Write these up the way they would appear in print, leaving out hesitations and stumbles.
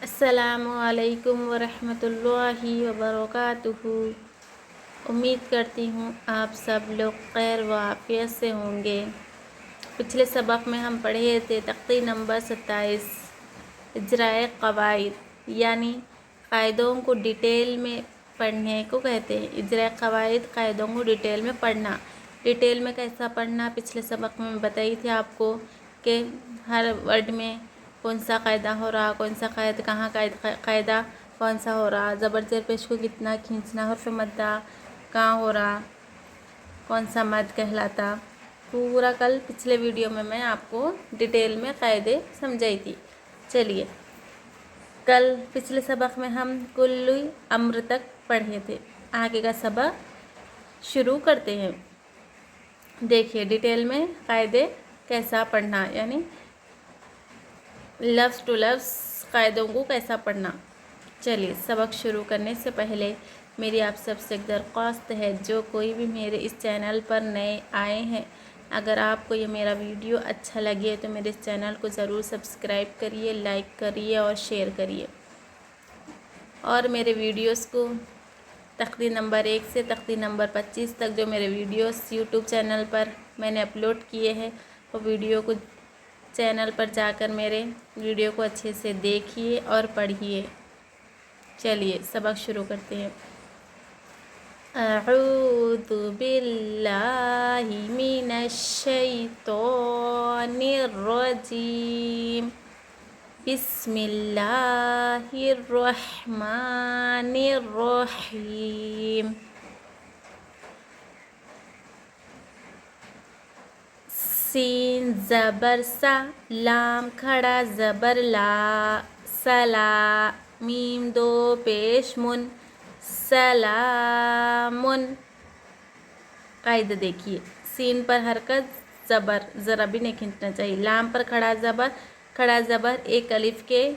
अस्सलामु अलैकुम वरहमतुल्लाहि वबरकातुहू। उम्मीद करती हूँ आप सब लोग खैर व आफियत से होंगे। पिछले सबक में हम पढ़े थे तख्ती नंबर 27 इजराए क़वाइद, यानी क़ायदों को डिटेल में पढ़ने को कहते हैं। इजराए क़वाइद, क़ायदों को डिटेल में पढ़ना। डिटेल में कैसा पढ़ना पिछले सबक में बताई थी आपको कि हर वर्ड में कौन सा कायदा हो रहा, कौन सा कायदा कहाँ कायदा कौन सा हो रहा, ज़बर ज़ेर पेश को कितना खींचना, हर्फ मद्दा कहाँ हो रहा, कौन सा मद कहलाता। पूरा कल पिछले वीडियो में मैं आपको डिटेल में कायदे समझाई थी। चलिए, कल पिछले सबक में हम कुल्लु अम्र तक पढ़े थे। आगे का सबक शुरू करते हैं। देखिए डिटेल में कायदे कैसा पढ़ना, यानी लफ्ज़ टू लफ्ज़ कायदों को कैसा पढ़ना। चलिए, सबक शुरू करने से पहले मेरी आप सबसे एक दरख्वास्त है, जो कोई भी मेरे इस चैनल पर नए आए हैं, अगर आपको ये मेरा वीडियो अच्छा लगे तो मेरे इस चैनल को ज़रूर सब्सक्राइब करिए, लाइक करिए और शेयर करिए। और मेरे वीडियोस को तख्ती नंबर 1 से तख्ती नंबर 25 तक जो मेरे वीडियोस यूट्यूब चैनल पर मैंने अपलोड किए हैं, वो वीडियो को चैनल पर जाकर मेरे वीडियो को अच्छे से देखिए और पढ़िए। चलिए सबक शुरू करते हैं। अऊज़ु बिल्लाहि मिनश शैतानिर रजीम। बिस्मिल्लाहिर रहमानिर रहीम। सीन ज़बर सा, लाम खड़ा ज़बर ला, सला, मीम दो पेश मुन, सलामुन। कायदा देखिए, सीन पर हरकत ज़बर ज़रा भी नहीं खींचना चाहिए। लाम पर खड़ा ज़बर एक अलिफ के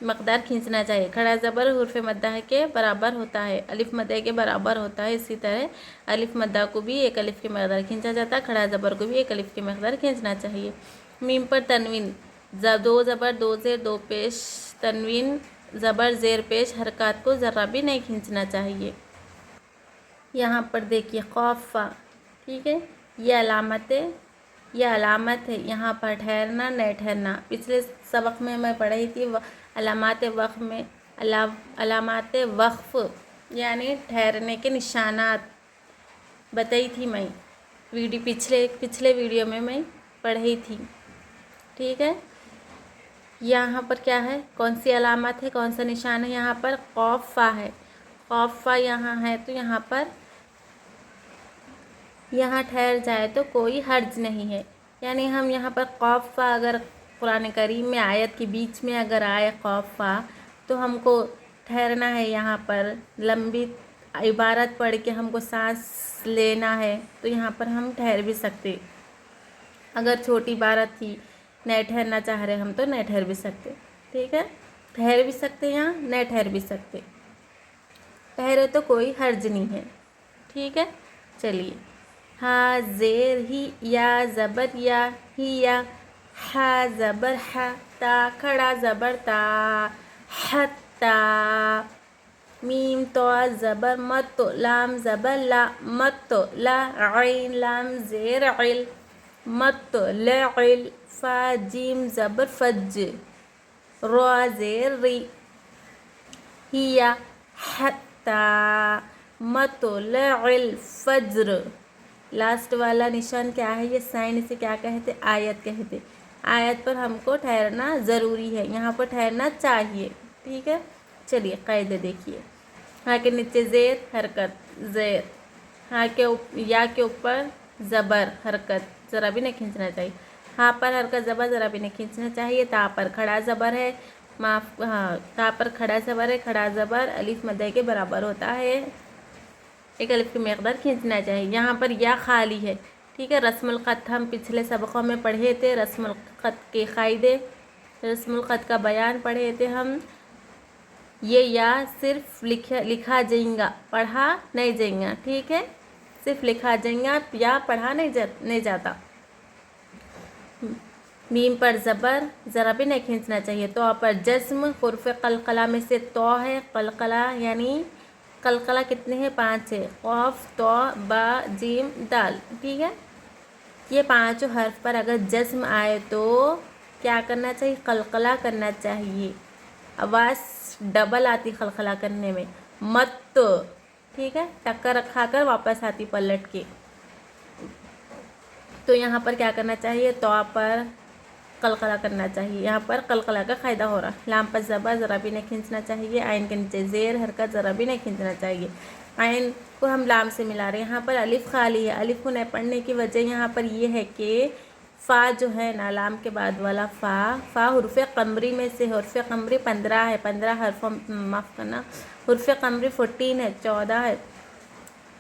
मकदार खींचना चाहिए। खड़ा ज़बर हुर्फ मद्दा के बराबर होता है, अलिफ मद्दा के बराबर होता है। इसी तरह अलिफ मद्दा को भी एक अलिफ के मकदार खींचा जाता है, खड़ा ज़बर को भी एक अलिफ के मकदार खींचना चाहिए। मीम पर तनवीन, दो ज़बर दो ज़ेर दो पेश, तनवीन ज़बर ज़ेर पेश हरकत को ज़रा भी नहीं खींचना चाहिए। यहाँ पर देखिए ख़ौफ़ा, ठीक है, यह अलामत है। यहाँ पर ठहरना नहीं ठहरना, पिछले सबक में मैं पढ़ी थी अलामात वक़्फ़ में अलामात वक़्फ़ यानी ठहरने के निशानात बताई थी मैं पिछले वीडियो में मैं पढ़ी थी, ठीक है। यहाँ पर क्या है, कौन सी अलामत है, कौन सा निशान है। यहाँ पर ख़ौफ़ा है, ख़ौफ़ा यहाँ है, तो यहाँ पर यहाँ ठहर जाए तो कोई हर्ज नहीं है। यानी हम यहाँ पर ख़ौफ़ा अगर कुरान करीम में आयत के बीच में अगर आए ख़ौफ़ा, तो हमको ठहरना है। यहाँ पर लंबी इबारत पढ़ के हमको सांस लेना है, तो यहाँ पर हम ठहर भी सकते। अगर छोटी इबारत थी, नहीं ठहरना चाह रहे हम, तो नहीं ठहर भी सकते, ठीक है। ठहर भी सकते, यहाँ नहीं ठहर भी सकते, ठहरे तो कोई हर्ज नहीं है, ठीक है। चलिए, हा ज़ेर ही, या ज़बर या, ही या, हा ज़बर हा, ता खड़ा ज़बर ता, हत्ता, मीम तो ज़बर मत, लाम ज़बर ला, मत ला, ऐन लाम ज़ेर इल, मत लइल, फा जीम ज़बर फज, रा ज़ेर री, हिया हत्ता, मत लइल फज्र। लास्ट वाला निशान क्या है, ये साइन, इसे क्या कहते, आयत कहते। आयत पर हमको ठहरना ज़रूरी है, यहाँ पर ठहरना चाहिए, ठीक है। चलिए कायदे देखिए। हाँ के नीचे ज़ेर हरकत, ज़ेर, हाँ के या के ऊपर ज़बर हरकत, ज़रा भी नहीं खींचना चाहिए। हाँ पर हरकत ज़बर ज़रा भी नहीं खींचना चाहिए। ता पर खड़ा ज़बर है, हाँ ता पर खड़ा ज़बर है, खड़ा ज़बर अलिफ मद्दे के बराबर होता है, एक अलिफ की मकदार खींचना चाहिए। यहाँ पर या खाली है, ठीक है। रस्मुल ख़त हम पिछले सबकों में पढ़े थे, रस्मुल ख़त के क़ायदे, रस्मुल ख़त का बयान पढ़े थे हम। ये या सिर्फ लिखा जाएगा, पढ़ा नहीं जाएगा, ठीक है। सिर्फ लिखा जाएगा, या पढ़ा नहीं जाता। میم پر زبر ذرا بھی نہیں کھینچنا چاہیے. تو پر جزم حروف قلقلہ میں سے تو ہے. قلقلہ یعنی قلقلہ کتنے ہیں؟ 5 ہے. قاف تو با جیم دال. ٹھیک ہے، یہ 5 حرف پر اگر جزم آئے تو کیا کرنا چاہیے؟ قلقلہ کرنا چاہیے. آواز ڈبل آتی قلقلہ کرنے میں. مت، ٹھیک ہے، ٹکر رکھا کر واپس آتی پلٹ کے. تو یہاں پر کیا کرنا چاہیے؟ تو پر قلقلہ کرنا چاہیے. یہاں پر قلقلہ کا قاعدہ ہو رہا. لام پر زبر ذرا بھی نہیں کھینچنا چاہیے. عین کے نیچے زیر حرکت ذرا بھی نہیں کھینچنا چاہیے. عین کو ہم لام سے ملا رہے ہیں. یہاں پر الف خالی ہے. الف کو نہیں پڑھنے کی وجہ یہاں پر یہ ہے کہ فا جو ہے نا، لام کے بعد والا فا حروف قمری میں سے. حروف قمری 15 ہے. 15 حرفوں، معاف کرنا، حروف قمری 14 ہے، 14 ہے.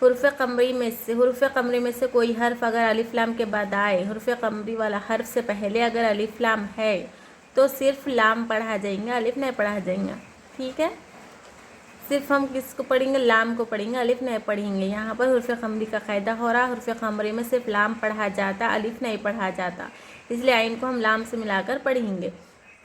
حروف قمری میں سے کوئی حرف اگر الف لام کے بعد آئے، حروف قمری والا حرف سے پہلے اگر الف لام ہے تو صرف لام پڑھا جائیں گا، الف نہیں پڑھا جائیں گا. ٹھیک ہے، صرف ہم کس کو پڑھیں گے؟ لام کو پڑھیں گے، الف نہیں پڑھیں گے. یہاں پر حروف قمری کا قاعدہ ہو رہا. حروف قمری میں صرف لام پڑھا جاتا، الف نہیں پڑھا جاتا. اس لیے عین کو ہم لام سے ملا کر پڑھیں گے.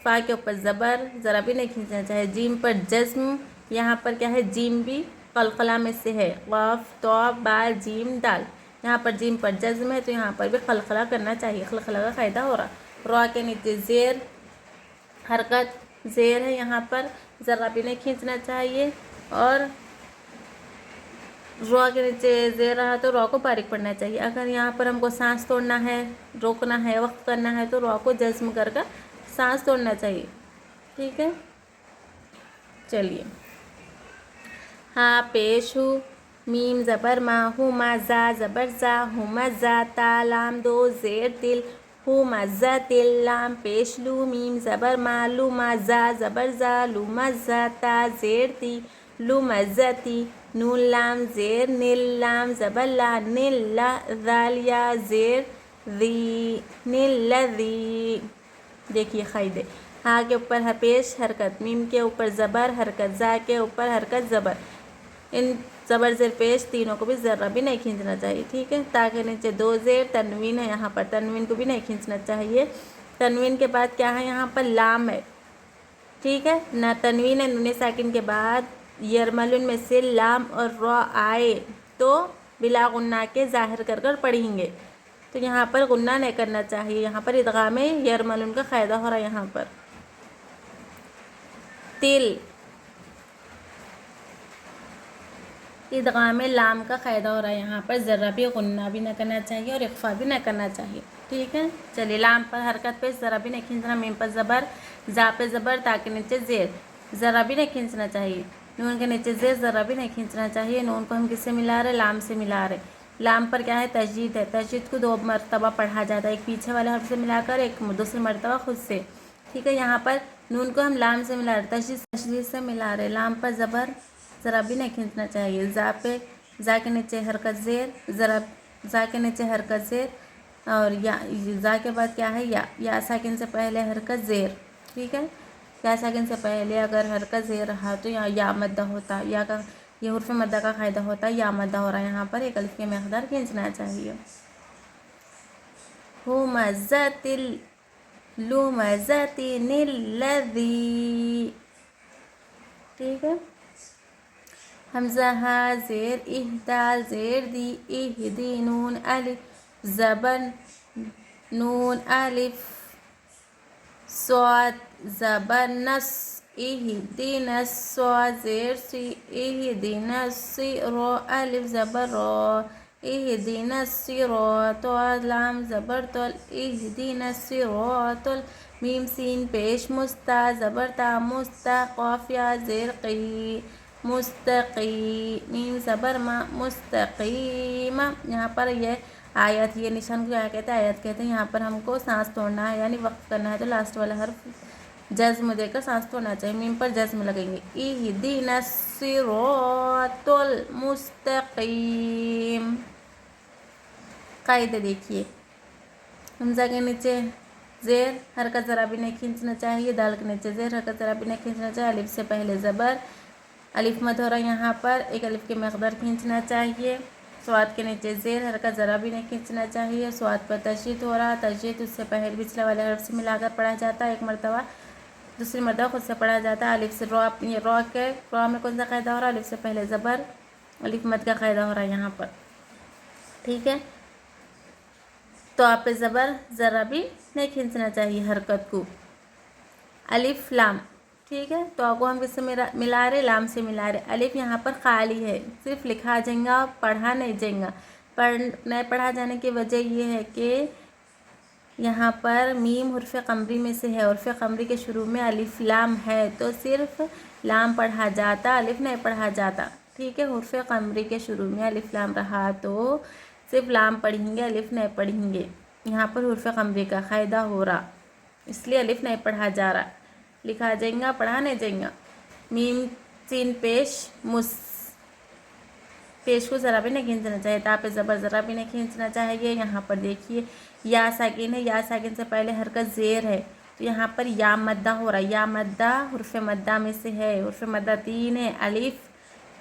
فا کے اوپر زبر ذرا بھی نہیں کھینچنا چاہیے. جیم پر جزم، یہاں پر کیا ہے؟ جیم بھی قلقلہ میں سے ہے. قاف تو با جیم دال. یہاں پر جیم پر جزم ہے تو یہاں پر بھی قلقلہ کرنا چاہیے. قلقلہ کا قاعدہ ہو رہا. را کے نیچے زیر حرکت، زیر ہے، یہاں پر ذرا بھی نہیں کھینچنا چاہیے. اور را کے نیچے زیر رہا تو را کو باریک پڑھنا چاہیے. اگر یہاں پر ہم کو سانس توڑنا ہے، روکنا ہے، وقف کرنا ہے تو را کو جزم کر کر سانس توڑنا چاہیے. ٹھیک ہے، چلیے. ہاں پیش ہو، میم زبر ما، ہو ما زا زبر زا، ہو ما زا تا لام 2 زیر تل، ہو ما زا تل. لام پیش لو، میم زبر ما، لو ما زا زبر زا، لو ما زا تا زیر تی، لو ما زا تی. نون لام زیر نل، لام زبر لا، نل لا. ذال یا زیر ذی، نل لذی. دیکھیے قاعدے. ہاں کے اوپر پیش حرکت، میم کے اوپر زبر حرکت، زا کے اوپر حرکت زبر. ان زبر زیر پیش تینوں کو بھی ذرا بھی نہیں کھینچنا چاہیے. ٹھیک ہے، تاکہ نیچے 2 زیر تنوین ہے. یہاں پر تنوین کو بھی نہیں کھینچنا چاہیے. تنوین کے بعد کیا ہے؟ یہاں پر لام ہے. ٹھیک ہے، نہ تنوین ہے. نون ساکن کے بعد یرملون میں سے لام اور را آئے تو بلا غنہ کے ظاہر کر کر پڑھیں گے. تو یہاں پر غنہ نہیں کرنا چاہیے. یہاں پر ادغام یرملون کا قاعدہ ہو رہا ہے. یہاں پر تل، ادغام لام کا قاعدہ ہو رہا ہے. یہاں پر ذرا بھی غنہ بھی نہ کرنا چاہیے اور اخفا بھی نہ کرنا چاہیے. ٹھیک ہے، چلیے. لام پر حرکت پہ ذرا بھی نہیں کھینچنا. میم پر زبر، زا پہ زبر، تا کے نیچے زیر ذرا بھی نہیں کھینچنا چاہیے. نون کے نیچے زیر ذرا بھی نہیں کھینچنا چاہیے. نون کو ہم کس سے ملا رہے؟ لام سے ملا رہے. لام پر کیا ہے؟ تشدید ہے. تشدید کو 2 مرتبہ پڑھا جاتا ہے، ایک پیچھے والے حرف سے ملا کر، ایک دوسری مرتبہ خود سے. ٹھیک ہے، یہاں پر نون کو ہم لام سے ملا رہے، تشدید سے ملا رہے. لام پر زبر ذرا بھی نہیں کھینچنا چاہیے. زا پہ، زا کے نیچے حرکت زیر، ذرا زا کے نیچے حرکت زیر. اور یا، زا کے بعد کیا ہے؟ یا ساکن سے پہلے حرکت زیر. ٹھیک ہے، یا ساکن سے پہلے اگر حرکت زیر رہا تو یا مدہ ہوتا. یا کا یہ حرف مدہ کا قاعدہ ہوتا ہے. یا مدہ ہو رہا ہے. یہاں پر ایک الف کی مقدار کھینچنا چاہیے. ہو مزت لو مزتی الذی. ٹھیک ہے، حمزہ ہا زیر اہدال زیر دی، اہدی. نون الف زبر، نون الف صاد زبر نس، اہدینا الصاد زیر سی، اہدینا الصی. را الف زبر را، اہدینا الصراط. لام زبر تل، اہدینا الصراط. میم سین پیش مستا زبر تا، مستا. قاف یا زیر قی، مستقی. میم زبر ما، مستقیم. یہاں پر یہ آیت، یہ نشان کو کیا کہتے ہیں؟ آیت کہتے ہیں. یہاں پر ہم کو سانس توڑنا ہے، یعنی وقف کرنا ہے تو لاسٹ والا حرف جزم دے کر سانس توڑنا چاہیے. میم پر جزم لگیں گے. اہدینا الصراط المستقیم. قاعدے دیکھیے. حمزہ کے نیچے زیر حرکت ذرا بھی نہیں کھینچنا چاہیے. دال کے نیچے زیر حرکت ذرا بھی نہیں کھینچنا چاہیے. الف سے پہلے زبر، الف مد ہو رہا ہے. یہاں پر ایک الف کی مقدار کھینچنا چاہیے. स्वाद के नीचे ज़ेर हरकत ज़रा भी नहीं खींचना चाहिए। स्वाद पर तशदीद हो रहा, तशदीद उससे पहले पिछले वाले हर्फ से मिलाकर पढ़ा जाता है, एक मरतबा दूसरी मरतबा खुद से पढ़ा जाता है। अलिफ से रॉ, ये रॉ में कौन सा कायदा हो रहा है? अलिफ से पहले ज़बर, अलिफ मद का कायदा हो रहा है यहाँ पर, ठीक है। तो आप पे ज़बर ज़रा भी नहीं खींचना चाहिए हरकत को। अलिफ लाम, ठीक है। तो आपको हम किससे मिला रहे? लाम से मिला रहे। अलिफ यहाँ पर खाली है, सिर्फ लिखा जाएगा, पढ़ा नहीं जाएगा। नहीं पढ़ा जाने की वजह ये है कि यहाँ पर मीम हुर्फ़ क़मरी में से है, हुर्फ़ क़मरी के शुरू में अलिफ लाम है, तो सिर्फ लाम पढ़ा जाता, अलिफ नहीं पढ़ा जाता, ठीक है। हुर्फ़ क़मरी के शुरू में अलिफ लाम रहा तो सिर्फ लाम पढ़ेंगे, अलिफ नहीं पढ़ेंगे। यहाँ पर हुर्फ़ क़मरी का क़ायदा हो रहा, इसलिए अलिफ नहीं पढ़ा जा रहा, लिखा जाएगा, पढ़ा नहीं जाएगा। मीम सीन पेश मुस, पेश को ज़रा भी नहीं खींचना चाहिए। ता पे ज़बर ज़रा भी नहीं खींचना चाहिए। यहाँ पर देखिए या साकिन है, या साकिन से पहले हरकत ज़ेर है, तो यहाँ पर या मद्दा हो रहा है। या मद्दा हुर्फ़ मद्दा में से है, हुर्फ़ मद्दा 3 है, अलिफ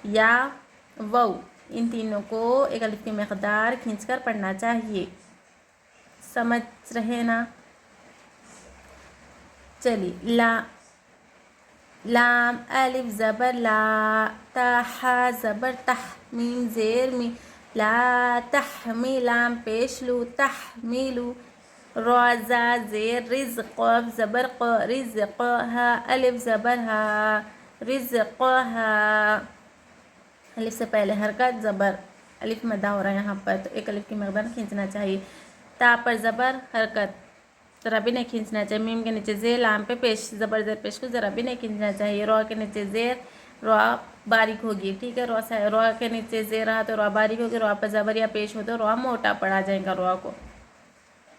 या वाउ, इन तीनों को एक अलिफ की मकदार खींचकर पढ़ना चाहिए। समझ रहे ना? चलिए, लाम अलिफ ज़बर ला, ता ज़बर तह, मीम ज़ेर मी, ला तहमी, लाम पेश लू, तहमीलू, रोज़ा ज़ेर रिज़, क़ाफ ज़बर क़, रिज़ क़, हा अलिफ ज़बर हा, रिज़ क़ हा, अलिफ से पहले हरकत ज़बर, अलिफ मदा हो रहा है यहाँ पर, तो एक अलिफ की मकदार खींचना चाहिए। ता पर ज़बर हरकत ज़रा भी नहीं खींचना चाहिए। मीम के नीचे ज़ेर, लाम पे पेश, ज़बर ज़ेर पेश को ज़रा भी नहीं खींचना चाहिए। रॉ के नीचे ज़ेर, रॉ बारीक होगी, ठीक है। रॉ के नीचे ज़ेर रहा तो रॉ बारीक होगी, रॉ पर ज़बर या पेश हो तो रॉ मोटा पड़ा जाएगा रॉ को।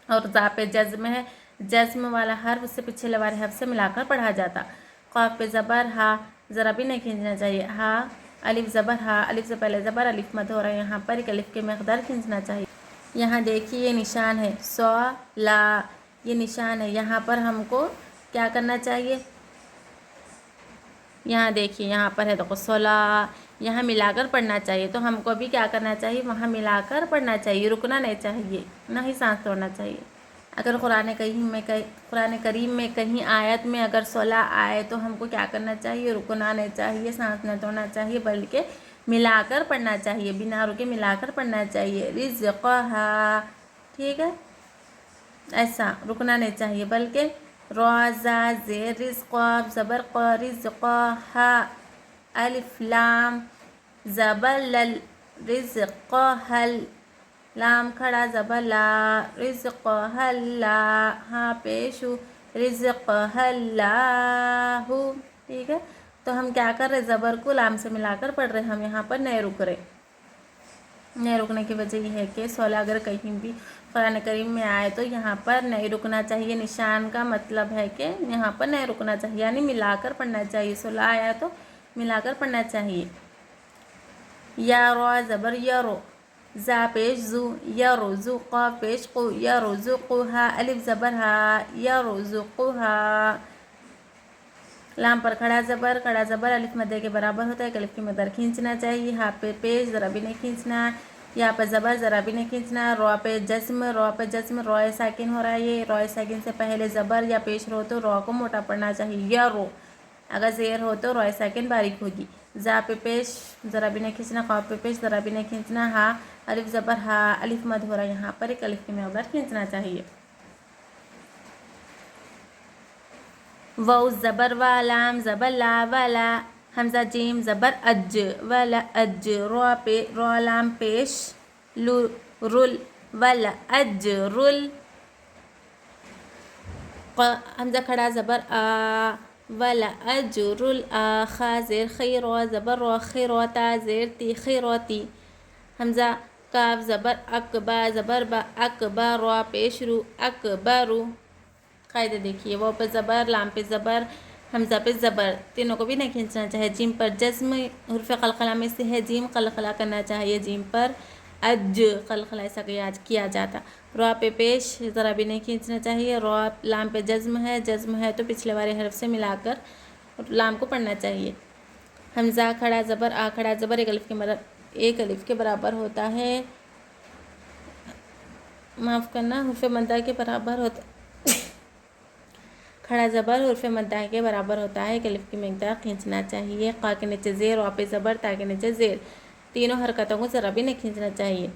और ज़ा पे जज़्म है, जज़्म वाला हर्फ उससे पिछले वाले हर्फ से मिलाकर पढ़ा जाता। क़ाफ पे ज़बर हा, ज़रा भी नहीं खींचना चाहिए। हा अलिफ ज़बर हा, अलिफ से पहले ज़बर, अलिफ मद हो रहा है, यहाँ पर एक अलिफ के मकदार खींचना चाहिए। यहाँ देखिए ये निशान है सौ ला, ये निशान है, यहाँ पर हमको क्या करना चाहिए? यहाँ देखिए यहाँ पर है देखो सोला, यहाँ मिलाकर पढ़ना चाहिए, तो हमको भी क्या करना चाहिए? वहाँ मिलाकर पढ़ना चाहिए, रुकना नहीं चाहिए, ना ही सांस तोड़ना चाहिए। अगर कुरान करीम में कहीं आयत में अगर सोला आए तो हमको क्या करना चाहिए? रुकना नहीं चाहिए, सांस नहीं तोड़ना चाहिए, बल्कि मिलाकर पढ़ना चाहिए, बिना रुके मिलाकर पढ़ना चाहिए। रिज़्क़हा, ठीक है, ऐसा रुकना नहीं चाहिए, बल्कि रोज़ा ज़ेर रिज़्क़ ज़बर क़, रिज़्क़ हा अलिफ लाम ज़बर लल, रिज़्क़ हल, लाम खड़ा ज़बर ला, रिज़्क़ हल्ला, हाँ पेशु, रिज़्क़ हल्लाहु, ठीक है। तो हम क्या कर रहे? ज़बर को लाम से मिलाकर पढ़ रहे, हम यहाँ पर नहीं रुक रहे। नहीं रुकने की वजह यह है कि सोला अगर कहीं भी कुरान करीम में आए तो यहाँ पर नहीं रुकना चाहिए। निशान का मतलब है कि यहाँ पर नहीं रुकना चाहिए, यानी मिलाकर पढ़ना चाहिए। सोला आया तो मिलाकर पढ़ना चाहिए। या रो ज़बर या रो, ज़ा पेश जू, या रोज़ु, क़ पेश क़ु, या रोज़ुक़ुहा, अलिफ ज़बर हा, या रोज़ुक़ुहा, लाम पर खड़ा ज़बर अलिफ मद्दे के बराबर होता है, एक अलिफ की मकदार खींचना चाहिए। हा पे पेश ज़रा भी नहीं खींचना, यहाँ पर ज़बर ज़रा भी नहीं खींचना। रॉ पे जस्म, रॉ साकिन हो रहा है, ये रॉ साकिन से पहले ज़बर या पेश हो तो रॉ को मोटा पढ़ना चाहिए। या रो, अगर ज़ेर हो तो रॉ साकिन बारीक होगी। ज़ा पे पेश ज़रा भी नहीं खींचना, क़ाफ पे पेश ज़रा भी नहीं खींचना। हा अलिफ ज़बर हा, अलिफ मद हो रहा है, यहाँ पर एक अलिफ की मकदार खींचना चाहिए। वाउ ज़बर वा, लाम ज़बर ला वाला, हमज़ा जीम ज़बर अज वाला अज, रॉ लाम पेश लू रुल वाला अज रुल, हमज़ा खड़ा ज़बर आ वाला अज रुल आ, खा ज़ेर खी, रॉ ज़बर रॉ खी, रॉ ता ज़ेर ती खी रोती, हमज़ा काफ ज़बर अकबा ज़बर बा अकबा, रॉ पेश रू अकबरू। कायदे देखिए, वो पे ज़बर, लाम पे ज़बर, हमज़ा पे ज़बर, तीनों को भी नहीं खींचना चाहिए। जीम पर जज़्म हुर्फ़ क़लक़ला में से है, जीम क़लक़ला करना चाहिए। जीम पर अज क़लक़ला ऐसा किया जाता। रॉ पे पेश ज़रा भी नहीं खींचना चाहिए। रॉ लाम पे जज़्म है तो पिछले वाले हर्फ से मिलाकर लाम को पढ़ना चाहिए। हमज़ा खड़ा ज़बर आ खड़ा ज़बर, एक अलिफ की मदद ایک الف کے برابر ہوتا ہے، معاف کرنا، حرف مدہ کے برابر ہوتا ہے، کھڑا زبر حرف مدہ کے برابر ہوتا ہے، ایک الف کی مقدار کھینچنا چاہیے، قا کے نیچے زیر، واو پہ زبر، تا کے نیچے زیر، تینوں حرکتوں کو ذرا بھی نہیں کھینچنا چاہیے،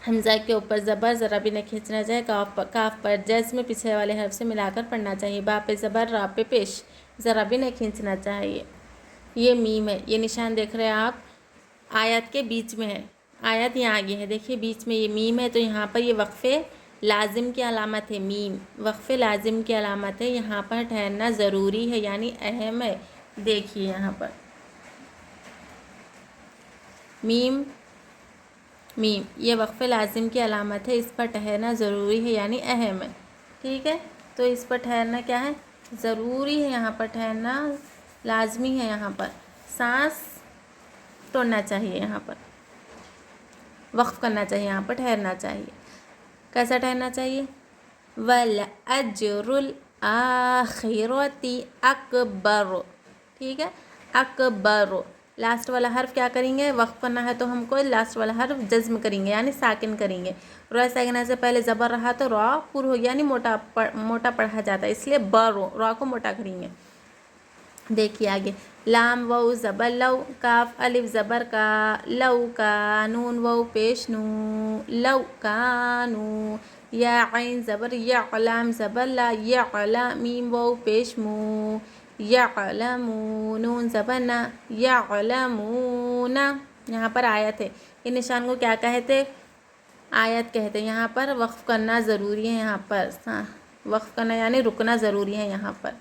حمزہ کے اوپر زبر ذرا بھی نہیں کھینچنا چاہیے، کاف پر جزم پیچھے والے حرف سے ملا کر پڑھنا چاہیے، با پہ زبر، را پہ پیش ذرا بھی نہیں کھینچنا چاہیے۔ یہ میم ہے، یہ نشان دیکھ رہے ہیں آپ، آیت کے بیچ میں ہے، آیت یہاں آگے ہے، دیکھیے بیچ میں یہ میم ہے، تو یہاں پر یہ وقفے لازم کی علامت ہے، میم وقفے لازم کی علامت ہے، یہاں پر ٹھہرنا ضروری ہے یعنی اہم ہے، دیکھیے یہاں پر میم، میم یہ وقفے لازم کی علامت ہے، اس پر ٹھہرنا ضروری ہے یعنی اہم ہے، ٹھیک ہے، تو اس پر ٹھہرنا کیا ہے، ضروری ہے، یہاں پر ٹھہرنا لازمی ہے، یہاں پر سانس توڑنا چاہیے، یہاں پر وقف کرنا چاہیے، یہاں پر ٹھہرنا چاہیے، کیسا ٹھہرنا چاہیے، وَالْأَجْرُ الْآخِرَةِ أَكْبَرُ، ٹھیک ہے، اکبر، لاسٹ والا حرف کیا کریں گے، وقف کرنا ہے تو ہم کو لاسٹ والا حرف جزم کریں گے یعنی ساکن کریں گے، را ساکنہ سے پہلے زبر رہا تو را پر ہو گیا یعنی موٹا پڑھا جاتا ہے، اس لیے برو، را کو موٹا کریں گے، دیکھیے آگے، لام واو زبر لو، کاف الف زبر کا، لو کا، نون واو پیش نو، لو کانو، یا عین زبر یا، لام زبر لا، یا میم واو پیش مو، یعلمو، نون زبر نا، یعلمون، یہاں پر آیت ہے، یہ نشان کو کیا کہتے، آیت کہتے ہیں، یہاں پر وقف کرنا ضروری ہے، یہاں پر وقف کرنا یعنی رکنا ضروری ہے، یہاں پر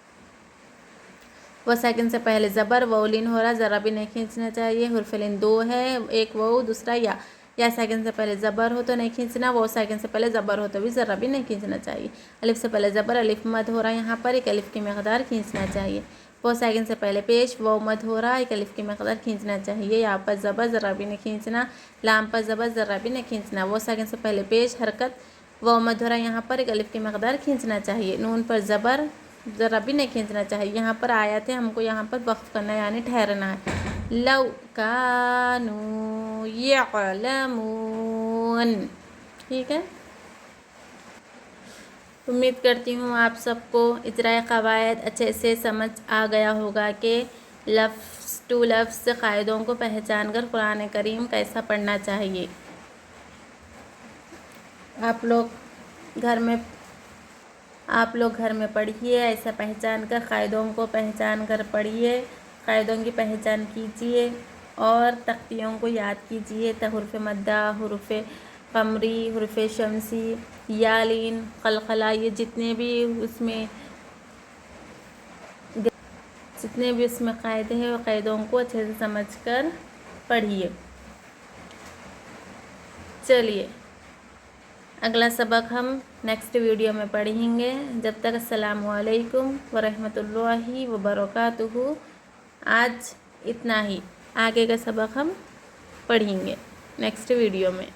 وہ سیکنڈ سے پہلے زبر، واو لین ہو رہا، ذرا بھی نہیں کھینچنا چاہیے، حرف لین دو ہے، ایک واو دوسرا یا سیکنڈ سے پہلے زبر ہو تو نہیں کھینچنا، وہ سیکنڈ سے پہلے زبر ہو تو بھی ذرا بھی نہیں کھینچنا چاہیے، الف سے پہلے زبر، الف مد ہو رہا ہے، یہاں پر ایک الف کی مقدار کھینچنا چاہیے، وہ سیکنڈ سے پہلے پیش، واو مد ہو رہا ہے، ایک الف کی مقدار کھینچنا چاہیے، یہاں پر زبر ذرا بھی نہیں کھینچنا، لام پر زبر ذرا بھی نہیں کھینچنا، وہ سیکنڈ سے پہلے پیش حرکت، واو مد ہو رہا ہے، یہاں پر ایک الف کی مقدار کھینچنا چاہیے، نون پر زبر ذرا بھی نہیں کھینچنا چاہیے، یہاں پر آیت ہے، ہم کو یہاں پر وقف کرنا ہے یعنی ٹھہرنا ہے، لو کانوا یعلمون، ٹھیک ہے، امید کرتی ہوں آپ سب کو اجرائے قواعد اچھے سے سمجھ آ گیا ہوگا کہ لفظ ٹو لفظ قاعدوں کو پہچان کر قرآن کریم کیسا پڑھنا چاہیے، آپ لوگ گھر میں پڑھیے، ایسا پہچان کر قاعدوں کو پہچان کر پڑھیے، قاعدوں کی پہچان کیجیے اور تختیوں کو یاد کیجیے، حروف مدہ، حروف قمری، حروف شمسی، یا لین، قلقلہ، یہ جتنے بھی اس میں قاعدے ہیں وہ قاعدوں کو اچھے سے سمجھ کر پڑھیے۔ چلیے اگلا سبق ہم نیکسٹ ویڈیو میں پڑھیں گے، جب تک السلام علیکم ورحمۃ اللہ وبرکاتہ، آج اتنا ہی، آگے کا سبق ہم پڑھیں گے نیکسٹ ویڈیو میں۔